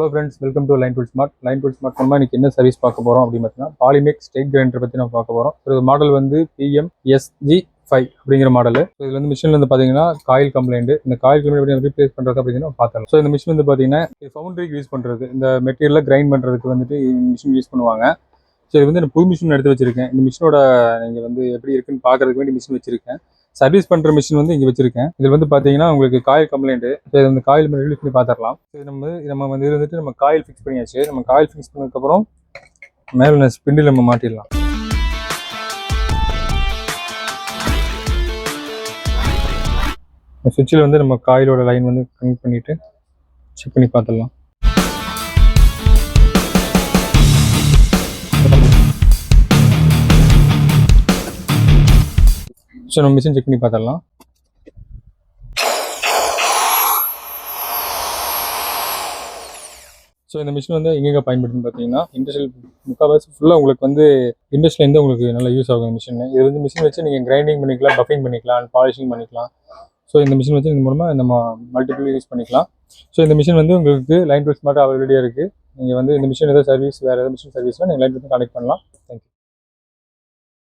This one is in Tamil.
Hello friends, welcome to line tool smart. Line tool smart நம்ம இன்னைக்கு என்ன சர்வீஸ் பார்க்க போகிறோம் அப்படின்னு பார்த்தீங்கன்னா, பாலிமெக்ஸ் ஸ்டேட் கிரைண்டர் பற்றி நம்ம பார்க்க போகிறோம். இது மாடல் வந்து PMSG5 அப்படிங்கிற மாடல். இதில் வந்து மிஷினில் வந்து பார்த்தீங்கன்னா காயில் கம்ப்ளைண்ட். இந்த காயில் கம்ப்ளைண்ட் ரீப்ளேஸ் பண்ணுறது அப்படின்னு பார்த்துக்கலாம். ஸோ இந்த மிஷின் வந்து பார்த்தீங்கன்னா ஃபவுண்டரிக்கு யூஸ் பண்ணுறது, இந்த மெட்டீரியலை கிரைண்ட் பண்ணுறதுக்கு வந்துட்டு மிஷின் யூஸ் பண்ணுவாங்க. ஸோ இது வந்து நான் புது மிஷின் எடுத்து வச்சிருக்கேன். இந்த மிஷினோட நீங்கள் வந்து எப்படி இருக்குன்னு பார்க்கறதுக்கு வேண்டி மிஷின் வச்சிருக்கேன். சர்வீஸ் பண்ணுற மிஷின் வந்து இங்கே வச்சிருக்கேன். இதில் வந்து பார்த்தீங்கன்னா உங்களுக்கு காயில் கம்ப்ளைண்ட். ஸோ இது வந்து காயில் ரிலீஸ் பண்ணி பார்த்துடலாம். இது நம்ம வந்து இது வந்துட்டு நம்ம காயில் ஃபிக்ஸ் பண்ணியாச்சு. நம்ம காயில் ஃபிக்ஸ் பண்ணதுக்கப்புறம் மேலே ஸ்பிண்டில் நம்ம மாட்டிடலாம். சுவிட்சில் வந்து நம்ம காயிலோட லைன் வந்து கனெக்ட் பண்ணிவிட்டு செக் பண்ணி பார்த்துடலாம். ஸோ நம்ம மிஷின் செக் பண்ணி பார்த்துடலாம். ஸோ இந்த மிஷின் வந்து எங்கெங்கே பயன்படுத்துன்னு பார்த்தீங்கன்னா, இண்டஸ்ட்ரியல் முக்கால்வாசி ஃபுல்லாக உங்களுக்கு வந்து இண்டஸ்ட்ரியிலேருந்து உங்களுக்கு நல்லா யூஸ் ஆகும் மிஷின். இது வந்து மிஷின் வச்சு நீங்கள் கிரைண்டிங் பண்ணிக்கலாம், பஃபிங் பண்ணிக்கலாம், பாலிஷிங் பண்ணிக்கலாம். ஸோ இந்த மிஷின் வச்சு இந்த மூலமாக நம்ம மல்டிபிள் யூஸ் பண்ணிக்கலாம். ஸோ இந்த மிஷின் வந்து உங்களுக்கு லைன் டூல் ஸ்மார்ட் அவைலபிலிட்டியாக இருக்குது. நீங்கள் வந்து இந்த மிஷின் ஏதாவது சர்வீஸ், வேறு ஏதாவது மிஷின் சர்வீஸ்னால் நீங்கள் லைன் டூல் கான்டெக்ட் பண்ணலாம். தேங்க்யூ.